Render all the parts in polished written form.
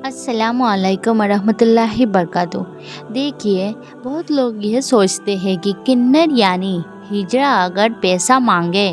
अस्सलाम वालेकुम वरहमतुल्लाहि वबरकातुह। देखिए, बहुत लोग यह सोचते हैं कि किन्नर यानी हिजड़ा अगर पैसा मांगे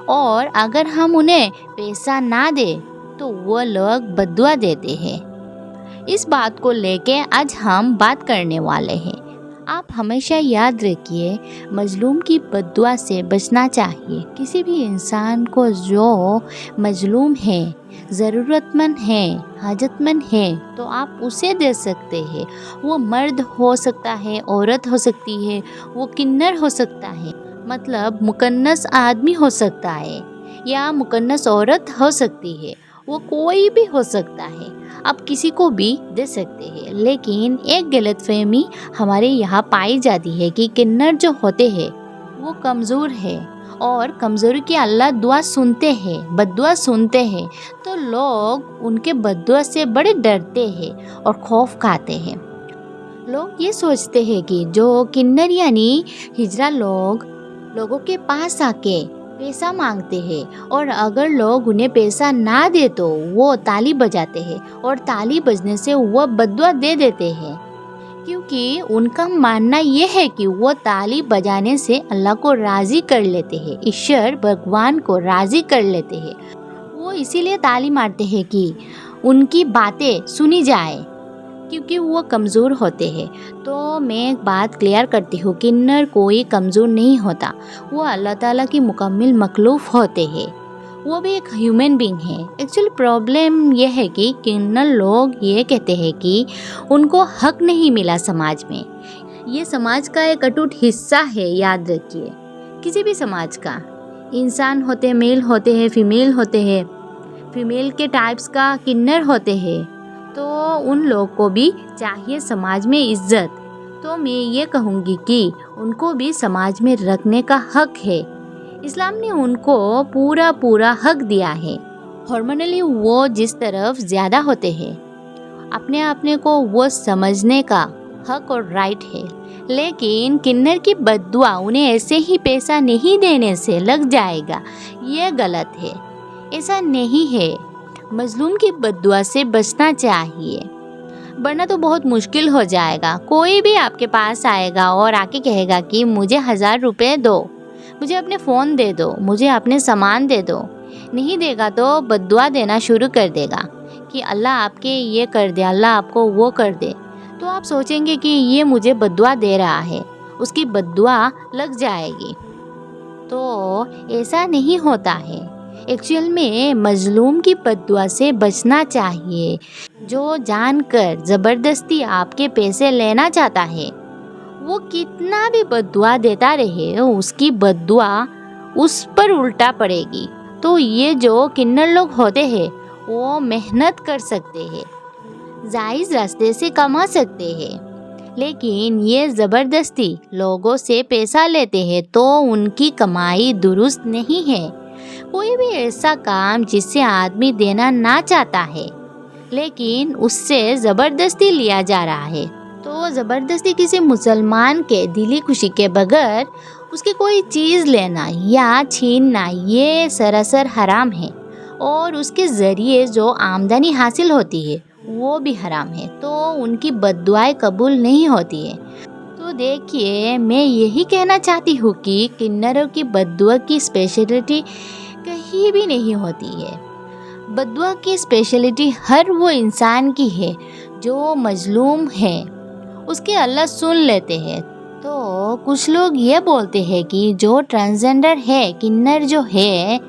और अगर हम उन्हें पैसा ना दे तो वो लोग बद्दुआ देते हैं। इस बात को लेके आज हम बात करने वाले हैं। आप हमेशा याद रखिए, मजलूम की बद्दुआ से बचना चाहिए। किसी भी इंसान को जो मजलूम है, ज़रूरतमंद है, हाजतमंद है, तो आप उसे दे सकते हैं। वो मर्द हो सकता है, औरत हो सकती है, वो किन्नर हो सकता है, मतलब मुकन्नस आदमी हो सकता है या मुकन्नस औरत हो सकती है, वो कोई भी हो सकता है। आप किसी को भी दे सकते हैं। लेकिन एक गलतफहमी हमारे यहाँ पाई जाती है कि किन्नर जो होते हैं वो कमज़ोर है और कमज़ोरी की अल्लाह दुआ सुनते हैं, बद्दुआ सुनते हैं, तो लोग उनके बद्दुआ से बड़े डरते हैं और खौफ खाते हैं। लोग ये सोचते हैं कि जो किन्नर यानी हिजड़ा लोगों के पास आके पैसा मांगते हैं और अगर लोग उन्हें पैसा ना दे तो वो ताली बजाते हैं और ताली बजने से वो बद्दुआ दे देते हैं, क्योंकि उनका मानना ये है कि वो ताली बजाने से अल्लाह को राज़ी कर लेते हैं, ईश्वर भगवान को राज़ी कर लेते हैं। वो इसीलिए ताली मारते हैं कि उनकी बातें सुनी जाए, क्योंकि वो कमज़ोर होते हैं। तो मैं एक बात क्लियर करती हूँ, किन्नर कोई कमज़ोर नहीं होता, वो अल्लाह ताला की मुकम्मल मखलूक होते हैं, वो भी एक ह्यूमन बीइंग है। एक्चुअली प्रॉब्लम ये है कि किन्नर लोग ये कहते हैं कि उनको हक नहीं मिला समाज में। ये समाज का एक अटूट हिस्सा है, याद रखिए। किसी भी समाज का इंसान होते हैं, मेल होते हैं, फीमेल होते हैं, फीमेल के टाइप्स का किन्नर होते हैं, तो उन लोगों को भी चाहिए समाज में इज्जत। तो मैं ये कहूँगी कि उनको भी समाज में रखने का हक है। इस्लाम ने उनको पूरा हक दिया है। हार्मोनली वो जिस तरफ ज़्यादा होते हैं, अपने को वो समझने का हक और राइट है। लेकिन किन्नर की बद्दुआ उन्हें ऐसे ही पैसा नहीं देने से लग जाएगा, ये गलत है। ऐसा नहीं है। मजलूम की बद्दुआ से बचना चाहिए, वरना तो बहुत मुश्किल हो जाएगा। कोई भी आपके पास आएगा और आके कहेगा कि मुझे 1000 रुपये दो, मुझे अपने फ़ोन दे दो, मुझे अपने सामान दे दो। नहीं देगा तो बद्दुआ देना शुरू कर देगा कि अल्लाह आपके ये कर दे, अल्लाह आपको वो कर दे। तो आप सोचेंगे कि ये मुझे बद्दुआ दे रहा है, उसकी बद्दुआ लग जाएगी। तो ऐसा नहीं होता है। एक्चुअल में मजलूम की बद्दुआ से बचना चाहिए। जो जानकर ज़बरदस्ती आपके पैसे लेना चाहता है, वो कितना भी बद्दुआ देता रहे, उसकी बद्दुआ उस पर उल्टा पड़ेगी। तो ये जो किन्नर लोग होते हैं वो मेहनत कर सकते हैं, जायज़ रास्ते से कमा सकते हैं, लेकिन ये ज़बरदस्ती लोगों से पैसा लेते हैं तो उनकी कमाई दुरुस्त नहीं है। कोई भी ऐसा काम जिससे आदमी देना ना चाहता है लेकिन उससे ज़बरदस्ती लिया जा रहा है, तो ज़बरदस्ती किसी मुसलमान के दिली खुशी के बगैर उसकी कोई चीज़ लेना या छीनना ये सरासर हराम है, और उसके ज़रिए जो आमदनी हासिल होती है वो भी हराम है। तो उनकी बद्दुआएं कबूल नहीं होती है। तो देखिए, मैं यही कहना चाहती हूँ कि किन्नरों की बद्दुआ की स्पेशलिटी कहीं भी नहीं होती है। बद्दुआ की स्पेशलिटी हर वो इंसान की है जो मजलूम है, उसके अल्लाह सुन लेते हैं। तो कुछ लोग ये बोलते हैं कि जो ट्रांसजेंडर है, किन्नर जो है,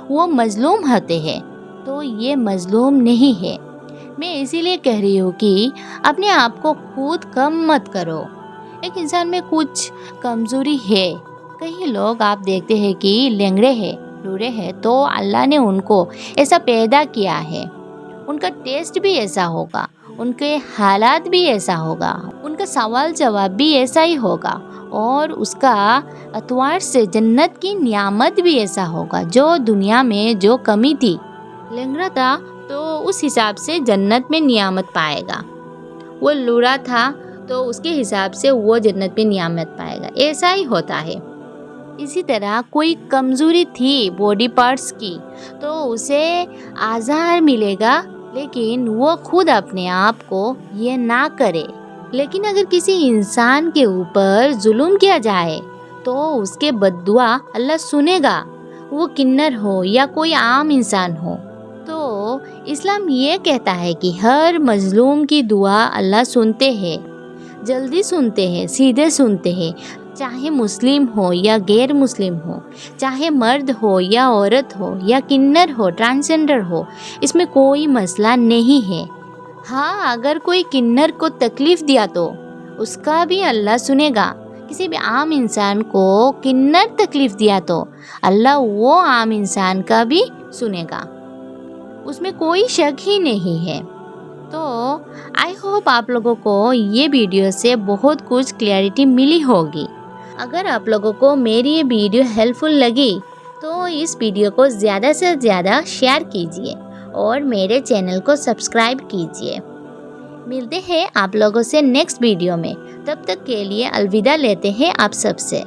वो मजलूम होते हैं, तो ये मजलूम नहीं है। मैं इसीलिए कह रही हूँ कि अपने आप को खुद कम मत करो। एक इंसान में कुछ कमज़ोरी है। कई लोग आप देखते हैं कि लंगड़े हैं, लूरे हैं, तो अल्लाह ने उनको ऐसा पैदा किया है, उनका टेस्ट भी ऐसा होगा, उनके हालात भी ऐसा होगा, उनका सवाल जवाब भी ऐसा ही होगा, और उसका अतवार से जन्नत की नियामत भी ऐसा होगा। जो दुनिया में जो कमी थी, लंगड़ा था तो उस हिसाब से जन्नत में नियामत पाएगा, वो लूरा था तो उसके हिसाब से वो जन्नत में नियामत पाएगा। ऐसा ही होता है। इसी तरह कोई कमज़ोरी थी बॉडी पार्ट्स की तो उसे आज़ार मिलेगा لیکن وہ خود اپنے آپ کو یہ نہ کرے۔ لیکن اگر کسی انسان کے اوپر ظلم کیا جائے تو اس کے بد دعا اللہ سنے گا، وہ کنر ہو یا کوئی عام انسان ہو۔ تو اسلام یہ کہتا ہے کہ ہر مظلوم کی دعا اللہ سنتے ہیں، جلدی سنتے ہیں، سیدھے سنتے ہیں، چاہے مسلم ہو یا غیر مسلم ہو، چاہے مرد ہو یا عورت ہو یا کنر ہو، ٹرانسجنڈر ہو، اس میں کوئی مسئلہ نہیں ہے۔ ہاں، اگر کوئی کنر کو تکلیف دیا تو اس کا بھی اللہ سنے گا۔ کسی بھی عام انسان کو کنر تکلیف دیا تو اللہ وہ عام انسان کا بھی سنے گا، اس میں کوئی شک ہی نہیں ہے۔ تو آئی ہوپ آپ لوگوں کو یہ ویڈیو سے بہت کچھ کلیئرٹی ملی ہوگی۔ اگر آپ لوگوں کو میری یہ ویڈیو ہیلپ فل لگی تو اس ویڈیو کو زیادہ سے زیادہ شیئر کیجیے اور میرے چینل کو سبسکرائب کیجیے۔ ملتے ہیں آپ لوگوں سے نیکسٹ ویڈیو میں، تب تک کے لیے الوداع لیتے ہیں آپ سب سے۔